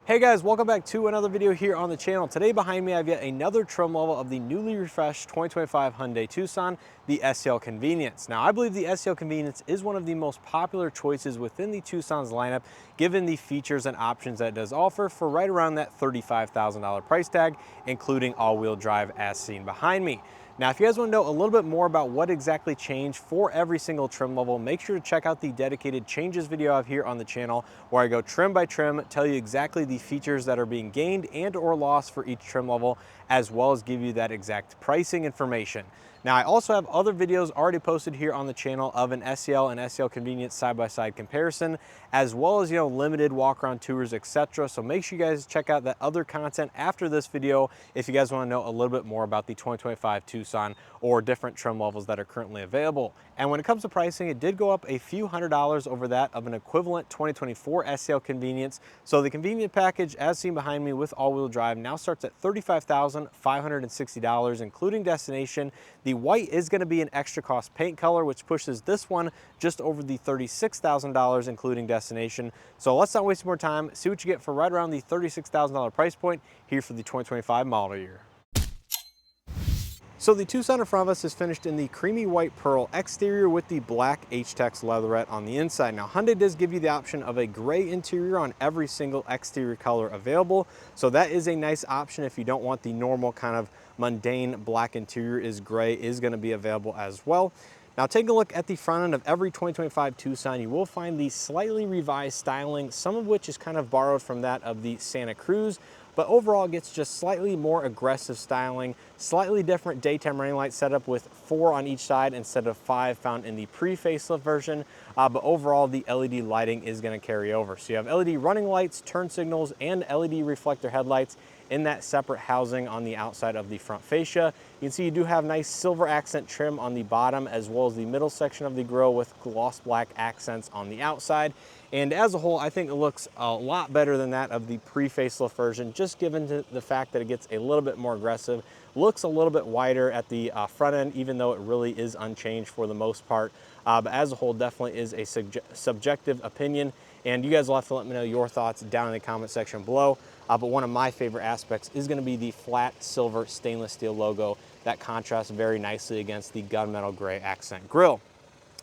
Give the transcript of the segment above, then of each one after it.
Hey guys, welcome back to another video here on the channel. Today behind me I have yet another trim level of the newly refreshed 2025 Hyundai Tucson, the SEL Convenience. Now I believe the SEL Convenience is one of the most popular choices within the Tucson's lineup, given the features and options that it does offer for right around that $35,000 price tag, including all-wheel drive as seen behind me. Now, if you guys want to know a little bit more about what exactly changed for every single trim level, make sure to check out the dedicated changes video I have here on the channel, where I go trim by trim, tell you exactly the features that are being gained and or lost for each trim level, as well as give you that exact pricing information. Now, I also have other videos already posted here on the channel of an SEL and SEL Convenience side-by-side comparison, as well as, limited walk-around tours, etc. So make sure you guys check out that other content after this video if you guys want to know a little bit more about the 2025 Tucson or different trim levels that are currently available. And when it comes to pricing, it did go up a few $100s over that of an equivalent 2024 SEL Convenience. So the convenient package, as seen behind me with all-wheel drive, now starts at $35,560, including destination. The white is going to be an extra cost paint color, which pushes this one just over the $36,000, including destination. So let's not waste more time. See what you get for right around the $36,000 price point here for the 2025 model year. So the Tucson in front of us is finished in the creamy white pearl exterior with the black H-Tex leatherette on the inside. Now Hyundai does give you the option of a gray interior on every single exterior color available. So that is a nice option if you don't want the normal kind of mundane black interior. Gray is going to be available as well. Now taking a look at the front end of every 2025 Tucson, you will find the slightly revised styling, some of which is kind of borrowed from that of the Santa Cruz, but overall it gets just slightly more aggressive styling, slightly different daytime running light setup with 4 on each side instead of 5 found in the pre-facelift version, but overall the LED lighting is going to carry over. So you have LED running lights, turn signals, and LED reflector headlights in that separate housing on the outside of the front fascia. You can see you do have nice silver accent trim on the bottom, as well as the middle section of the grille with gloss black accents on the outside. And as a whole, I think it looks a lot better than that of the pre-facelift version, just given the fact that it gets a little bit more aggressive, looks a little bit wider at the front end, even though it really is unchanged for the most part. But as a whole, definitely is a subjective opinion. And you guys will have to let me know your thoughts down in the comment section below. But one of my favorite aspects is going to be the flat silver stainless steel logo that contrasts very nicely against the gunmetal gray accent grille.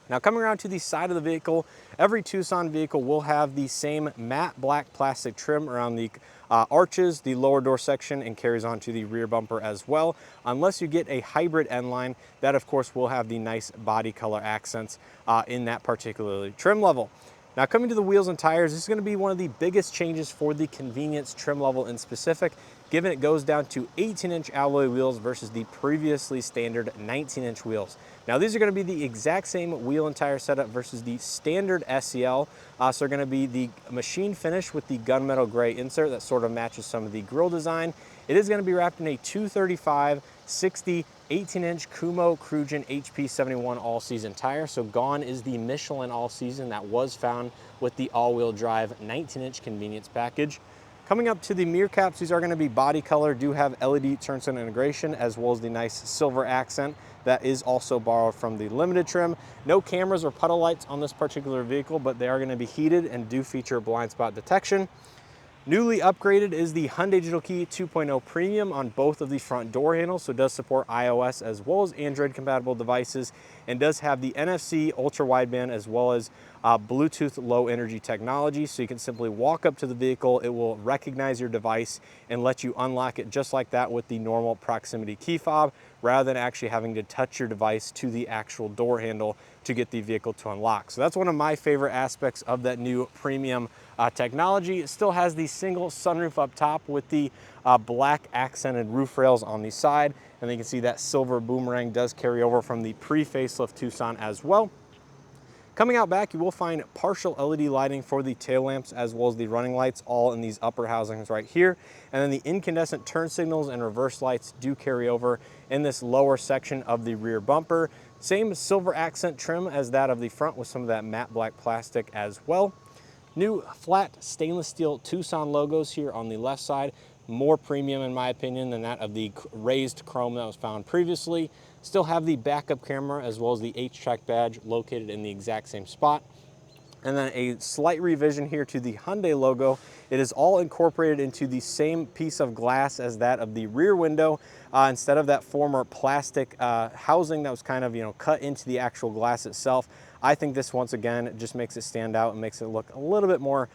Now coming around to the side of the vehicle, every Tucson vehicle will have the same matte black plastic trim around the arches, the lower door section, and carries on to the rear bumper as well, unless you get a hybrid end line that of course will have the nice body color accents in that particular trim level. Now coming to the wheels and tires, this is going to be one of the biggest changes for the convenience trim level in specific, given it goes down to 18-inch alloy wheels versus the previously standard 19-inch wheels. Now these are going to be the exact same wheel and tire setup versus the standard SEL. So they're going to be the machine finish with the gunmetal gray insert that sort of matches some of the grille design. It is going to be wrapped in a 235/60 18-inch Kumho Crugen HP71 all-season tire. So gone is the Michelin all-season that was found with the all-wheel drive 19-inch convenience package. Coming up to the mirror caps, these are going to be body color, do have LED turn signal integration, as well as the nice silver accent that is also borrowed from the limited trim. No cameras or puddle lights on this particular vehicle, but they are going to be heated and do feature blind spot detection. Newly upgraded is the Hyundai Digital Key 2.0 Premium on both of the front door handles, so it does support iOS as well as Android compatible devices, and does have the NFC ultra wideband as well as Bluetooth low energy technology. So you can simply walk up to the vehicle, it will recognize your device and let you unlock it just like that with the normal proximity key fob, rather than actually having to touch your device to the actual door handle to get the vehicle to unlock. So that's one of my favorite aspects of that new premium technology. It still has the single sunroof up top with the black accented roof rails on the side. And you can see that silver boomerang does carry over from the pre-facelift Tucson as well. Coming out back, you will find partial LED lighting for the tail lamps as well as the running lights, all in these upper housings right here. And then the incandescent turn signals and reverse lights do carry over in this lower section of the rear bumper. Same silver accent trim as that of the front with some of that matte black plastic as well. New flat stainless steel Tucson logos here on the left side. More premium in my opinion than that of the raised chrome that was found previously. Still have the backup camera as well as the H-Track badge located in the exact same spot. And then a slight revision here to the Hyundai logo. It is all incorporated into the same piece of glass as that of the rear window. Instead of that former plastic housing that was kind of, cut into the actual glass itself, I think this once again just makes it stand out and makes it look a little bit more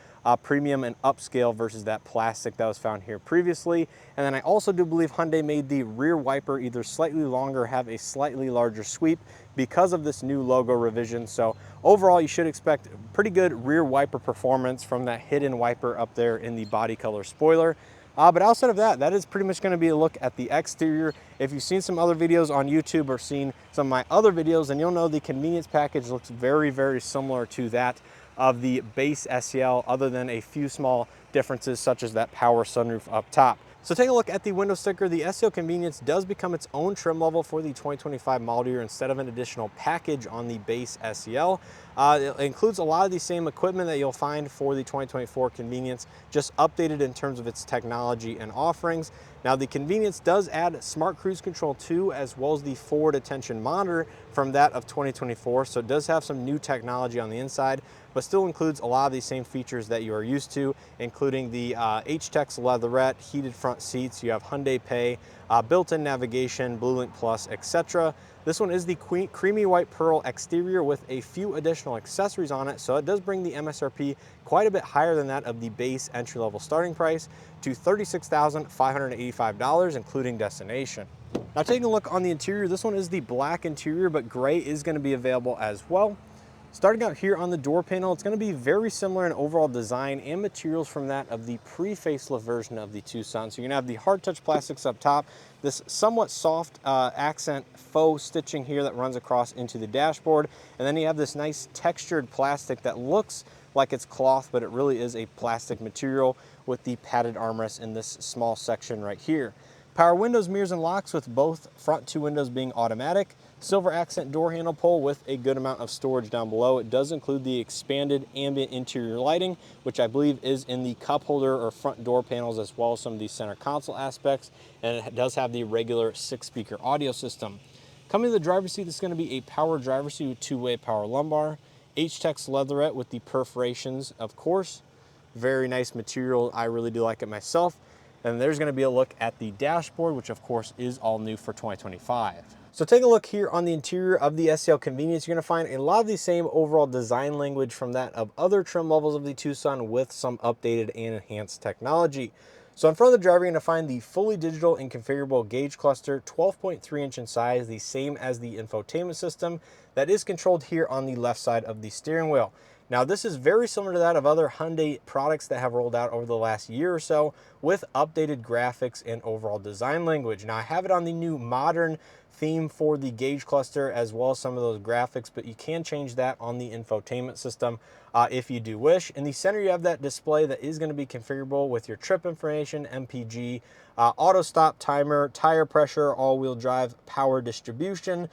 premium and upscale versus that plastic that was found here previously. And then I also do believe Hyundai made the rear wiper either slightly longer, have a slightly larger sweep because of this new logo revision. So overall, you should expect pretty good rear wiper performance from that hidden wiper up there in the body color spoiler. But outside of that, that is pretty much going to be a look at the exterior. If you've seen some other videos on YouTube or seen some of my other videos, then you'll know the convenience package looks very, very similar to that of the base SEL, other than a few small differences such as that power sunroof up top. So take a look at the window sticker. The SEL Convenience does become its own trim level for the 2025 model year instead of an additional package on the base SEL. It includes a lot of the same equipment that you'll find for the 2024 Convenience, just updated in terms of its technology and offerings. Now the Convenience does add Smart Cruise Control 2 as well as the forward attention monitor from that of 2024. So it does have some new technology on the inside, but still includes a lot of the same features that you are used to, including the H-Tex leatherette, heated front seats, you have Hyundai Pay, built-in navigation, BlueLink Plus, etc. This one is the creamy white pearl exterior with a few additional accessories on it, so it does bring the MSRP quite a bit higher than that of the base entry-level starting price to $36,585, including destination. Now taking a look on the interior, this one is the black interior, but gray is going to be available as well. Starting out here on the door panel, it's going to be very similar in overall design and materials from that of the pre-facelift version of the Tucson. So you're going to have the hard touch plastics up top, this somewhat soft accent faux stitching here that runs across into the dashboard, and then you have this nice textured plastic that looks like it's cloth, but it really is a plastic material with the padded armrest in this small section right here. Power windows, mirrors, and locks with both front two windows being automatic. Silver accent door handle pull with a good amount of storage down below. It does include the expanded ambient interior lighting, which I believe is in the cup holder or front door panels, as well as some of the center console aspects. And it does have the regular 6-speaker audio system. Coming to the driver's seat, this is going to be a power driver's seat with two-way power lumbar. H-Tex leatherette with the perforations, of course. Very nice material. I really do like it myself. And there's going to be a look at the dashboard, which of course is all new for 2025. So take a look here on the interior of the SEL Convenience. You're going to find a lot of the same overall design language from that of other trim levels of the Tucson with some updated and enhanced technology. So in front of the driver, you're going to find the fully digital and configurable gauge cluster, 12.3 inch in size, the same as the infotainment system that is controlled here on the left side of the steering wheel. Now this is very similar to that of other Hyundai products that have rolled out over the last year or so with updated graphics and overall design language. Now I have it on the new modern theme for the gauge cluster as well as some of those graphics, but you can change that on the infotainment system if you do wish. In the center you have that display that is going to be configurable with your trip information, MPG, auto stop timer, tire pressure, all-wheel drive, power distribution,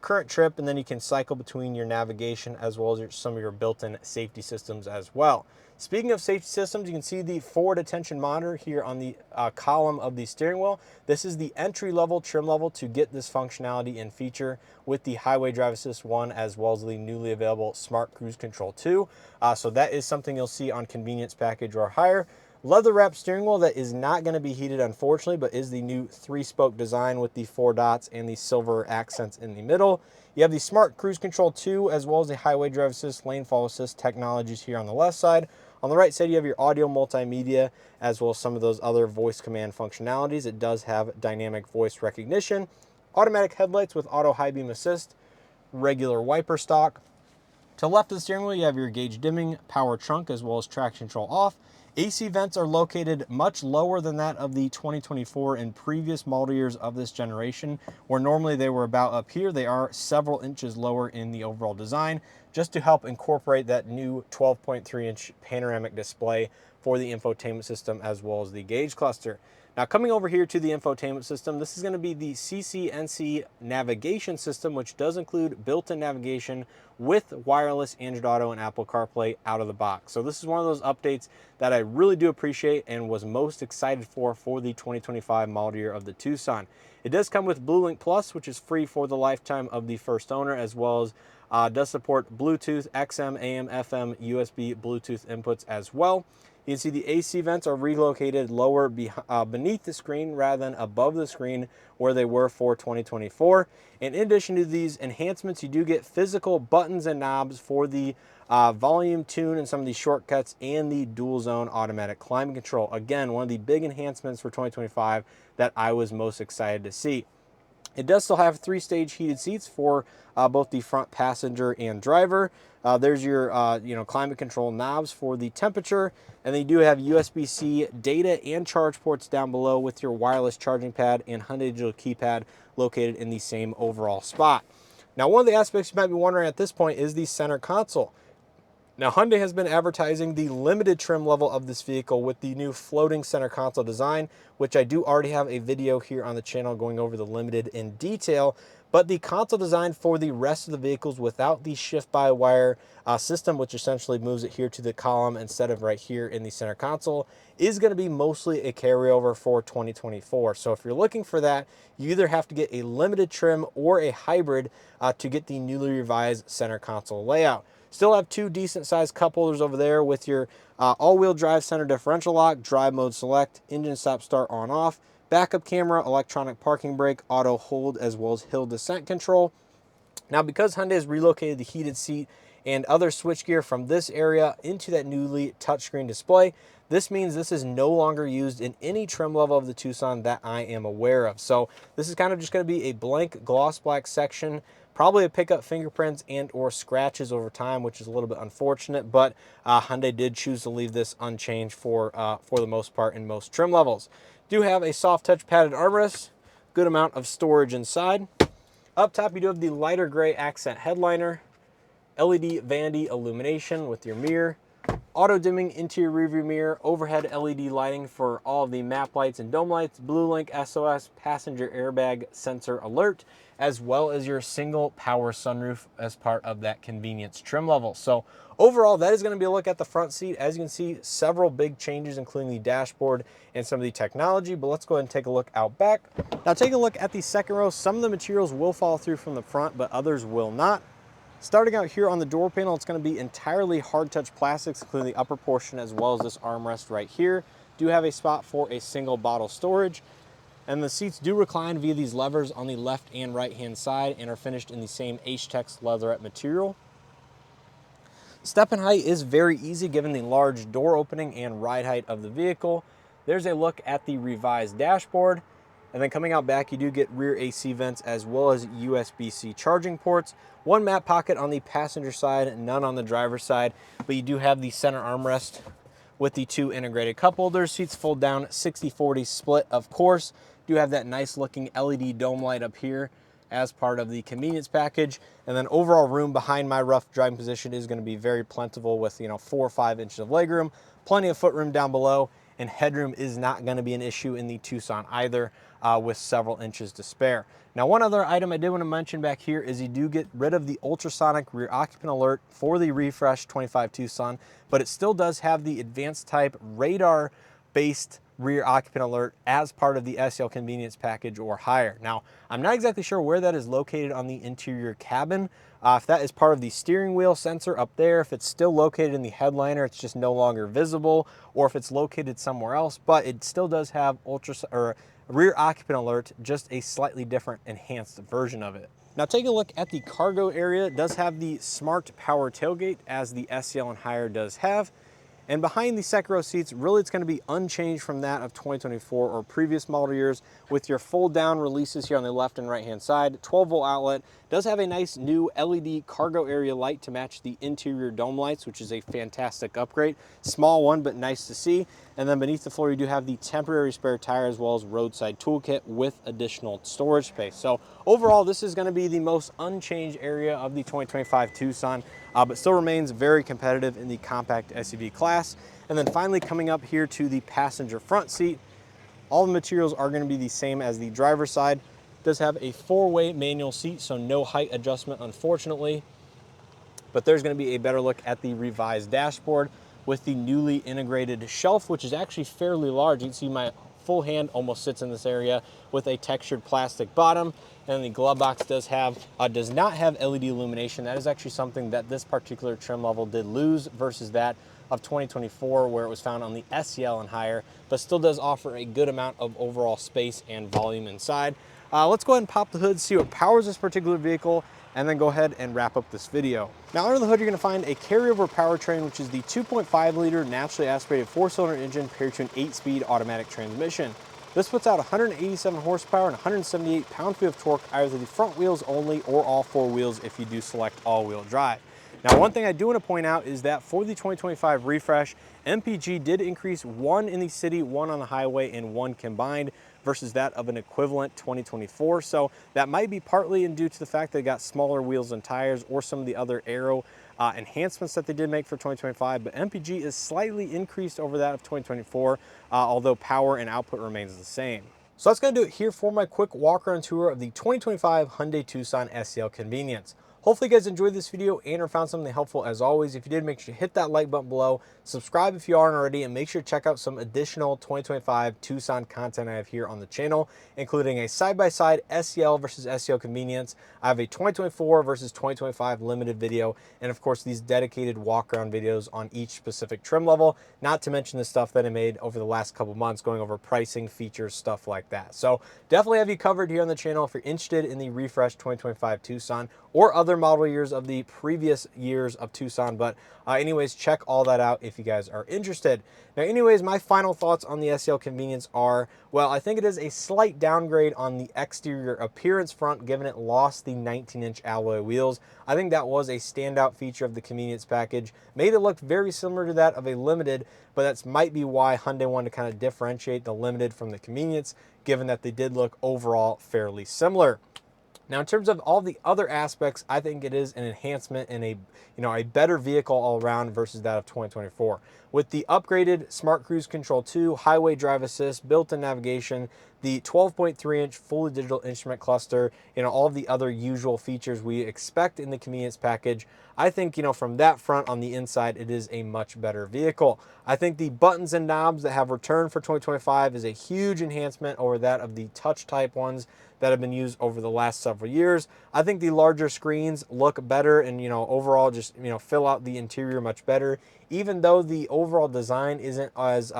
current trip, and then you can cycle between your navigation as well as some of your built-in safety systems as well. Speaking of safety systems, you can see the forward attention monitor here on the column of the steering wheel. This is the entry-level trim level to get this functionality and feature with the Highway Drive Assist 1 as well as the newly available Smart Cruise Control 2. So that is something you'll see on Convenience Package or higher. Leather wrapped steering wheel that is not going to be heated, unfortunately, but is the new 3-spoke design with the 4 dots and the silver accents in the middle. You have the Smart Cruise Control 2 as well as the Highway Drive Assist, Lane Follow Assist technologies here on the left side. On the right side, you have your audio multimedia as well as some of those other voice command functionalities. It does have dynamic voice recognition, automatic headlights with auto high beam assist, regular wiper stock. To the left of the steering wheel, you have your gauge dimming, power trunk, as well as traction control off. AC vents are located much lower than that of the 2024 and previous model years of this generation, where normally they were about up here. They are several inches lower in the overall design, just to help incorporate that new 12.3 inch panoramic display for the infotainment system as well as the gauge cluster. Now coming over here to the infotainment system, this is going to be the CCNC navigation system, which does include built-in navigation with wireless Android Auto and Apple CarPlay out of the box. So this is one of those updates that I really do appreciate and was most excited for the 2025 model year of the Tucson. It does come with BlueLink Plus, which is free for the lifetime of the first owner, as well as Does support Bluetooth, XM, AM, FM, USB, Bluetooth inputs as well. You can see the AC vents are relocated lower beneath the screen rather than above the screen where they were for 2024. And in addition to these enhancements, you do get physical buttons and knobs for the volume, tune, and some of these shortcuts, and the dual zone automatic climate control. Again, one of the big enhancements for 2025 that I was most excited to see. It does still have 3-stage heated seats for both the front passenger and driver. There's your climate control knobs for the temperature, and then you do have USB-C data and charge ports down below with your wireless charging pad and Hyundai digital keypad located in the same overall spot. Now, one of the aspects you might be wondering at this point is the center console. Now, Hyundai has been advertising the limited trim level of this vehicle with the new floating center console design, which I do already have a video here on the channel going over the limited in detail. But the console design for the rest of the vehicles without the shift-by-wire system, which essentially moves it here to the column instead of right here in the center console, is going to be mostly a carryover for 2024. So if you're looking for that, you either have to get a limited trim or a hybrid to get the newly revised center console layout. Still have 2 decent sized cup holders over there with your all-wheel drive center differential lock, drive mode select, engine stop start on off, backup camera, electronic parking brake, auto hold, as well as hill descent control. Now, because Hyundai has relocated the heated seat and other switchgear from this area into that newly touchscreen display, this means this is no longer used in any trim level of the Tucson that I am aware of. So this is kind of just going to be a blank gloss black section, probably a pick up fingerprints and or scratches over time, which is a little bit unfortunate, but Hyundai did choose to leave this unchanged for the most part in most trim levels. Do have a soft touch padded armrest, good amount of storage inside. Up top, you do have the lighter gray accent headliner, LED vanity illumination with your mirror, auto dimming interior rearview mirror, overhead LED lighting for all of the map lights and dome lights, Blue Link SOS, passenger airbag sensor alert, as well as your single power sunroof as part of that convenience trim level. So overall, that is going to be a look at the front seat. As you can see, several big changes, including the dashboard and some of the technology, but let's go ahead and take a look out back. Now take a look at the second row. Some of the materials will fall through from the front, but others will not. Starting out here on the door panel, it's going to be entirely hard touch plastics, including the upper portion as well as this armrest right here. Do have a spot for a single bottle storage. And the seats do recline via these levers on the left and right hand side and are finished in the same H-Tex leatherette material. Step in height is very easy given the large door opening and ride height of the vehicle. There's a look at the revised dashboard. And then coming out back, you do get rear AC vents as well as USB-C charging ports. One map pocket on the passenger side, none on the driver's side, but you do have the center armrest with the 2 integrated cup holders. Seats fold down 60-40 split, of course. Do have that nice looking LED dome light up here as part of the convenience package. And then overall room behind my rough driving position is going to be very plentiful with 4 or 5 inches of legroom, plenty of footroom down below, and headroom is not going to be an issue in the Tucson either, with several inches to spare. Now, one other item I did want to mention back here is you do get rid of the ultrasonic rear occupant alert for the refreshed 25 Tucson, but it still does have the advanced type radar based rear occupant alert as part of the SEL Convenience package or higher. Now, I'm not exactly sure where that is located on the interior cabin. If that is part of the steering wheel sensor up there, if it's still located in the headliner, it's just no longer visible, or if it's located somewhere else, but it still does have rear occupant alert, just a slightly different enhanced version of it. Now take a look at the cargo area. It does have the smart power tailgate as the SEL and higher does have. And behind the second row seats, really it's going to be unchanged from that of 2024 or previous model years with your fold down releases here on the left and right hand side. 12-volt outlet. Does have a nice new LED cargo area light to match the interior dome lights, which is a fantastic upgrade. Small one, but nice to see. And then beneath the floor, you do have the temporary spare tire as well as roadside toolkit with additional storage space. So overall, this is going to be the most unchanged area of the 2025 Tucson, but still remains very competitive in the compact SUV class. And then finally coming up here to the passenger front seat, all the materials are going to be the same as the driver's side. It does have a 4-way manual seat, so no height adjustment, unfortunately. But there's going to be a better look at the revised dashboard with the newly integrated shelf, which is actually fairly large. You can see my full hand almost sits in this area with a textured plastic bottom. And the glove box does not have LED illumination. That is actually something that this particular trim level did lose versus that of 2024, where it was found on the SEL and higher, but still does offer a good amount of overall space and volume inside. Let's go ahead and pop the hood, see what powers this particular vehicle, and then go ahead and wrap up this video. Now, under the hood, you're gonna find a carryover powertrain, which is the 2.5 liter naturally aspirated 4-cylinder engine paired to an 8-speed automatic transmission. This puts out 187 horsepower and 178 pound-feet of torque, either the front wheels only or all 4 wheels if you do select all-wheel drive. Now, one thing I do want to point out is that for the 2025 refresh, MPG did increase 1 in the city, 1 on the highway, and 1 combined versus that of an equivalent 2024. So that might be partly due to the fact that they got smaller wheels and tires or some of the other aero enhancements that they did make for 2025, but MPG is slightly increased over that of 2024, although power and output remains the same. So that's going to do it here for my quick walk around tour of the 2025 Hyundai Tucson SEL Convenience. Hopefully you guys enjoyed this video and or found something helpful as always. If you did, make sure to hit that like button below, subscribe if you aren't already, and make sure to check out some additional 2025 Tucson content I have here on the channel, including a side-by-side SEL versus SEL Convenience. I have a 2024 versus 2025 limited video, and of course these dedicated walk-around videos on each specific trim level, not to mention the stuff that I made over the last couple months going over pricing, features, stuff like that. So definitely have you covered here on the channel if you're interested in the refreshed 2025 Tucson or other model years of the previous years of Tucson. But anyways, check all that out if you guys are interested. Now anyways, my final thoughts on the SEL Convenience are, well, I think it is a slight downgrade on the exterior appearance front, given it lost the 19-inch alloy wheels. I think that was a standout feature of the Convenience package. Made it look very similar to that of a Limited, but that's might be why Hyundai wanted to kind of differentiate the Limited from the Convenience, given that they did look overall fairly similar. Now, in terms of all the other aspects, I think it is an enhancement and a better vehicle all around versus that of 2024. With the upgraded Smart Cruise Control 2, Highway Drive Assist, built-in navigation, the 12.3-inch fully digital instrument cluster, all of the other usual features we expect in the Convenience package, I think, from that front on the inside, it is a much better vehicle. I think the buttons and knobs that have returned for 2025 is a huge enhancement over that of the touch type ones that have been used over the last several years. I think the larger screens look better and, overall just, fill out the interior much better, even though the overall design isn't as,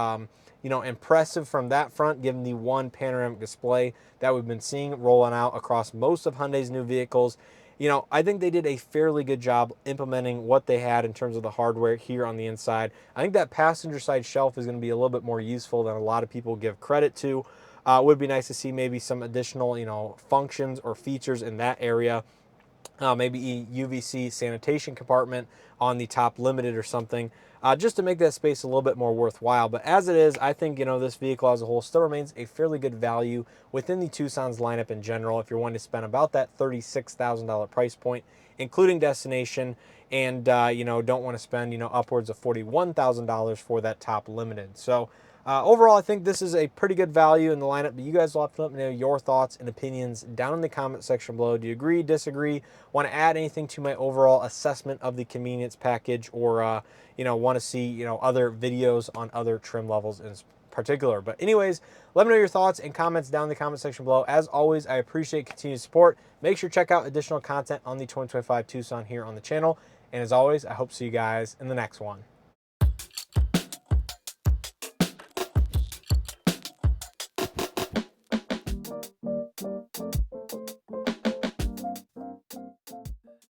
impressive from that front, given the one panoramic display that we've been seeing rolling out across most of Hyundai's new vehicles. I think they did a fairly good job implementing what they had in terms of the hardware here on the inside. I think that passenger side shelf is going to be a little bit more useful than a lot of people give credit to. Would be nice to see maybe some additional, functions or features in that area. Maybe UVC sanitation compartment on the top Limited or something, just to make that space a little bit more worthwhile. But as it is, I think, this vehicle as a whole still remains a fairly good value within the Tucson's lineup in general, if you're wanting to spend about that $36,000 price point, including destination, and, don't want to spend, upwards of $41,000 for that top Limited. So, overall, I think this is a pretty good value in the lineup, but you guys will have to let me know your thoughts and opinions down in the comment section below. Do you agree, disagree, want to add anything to my overall assessment of the Convenience package, or, want to see, other videos on other trim levels in particular? But anyways, let me know your thoughts and comments down in the comment section below. As always, I appreciate continued support. Make sure to check out additional content on the 2025 Tucson here on the channel. And as always, I hope to see you guys in the next one.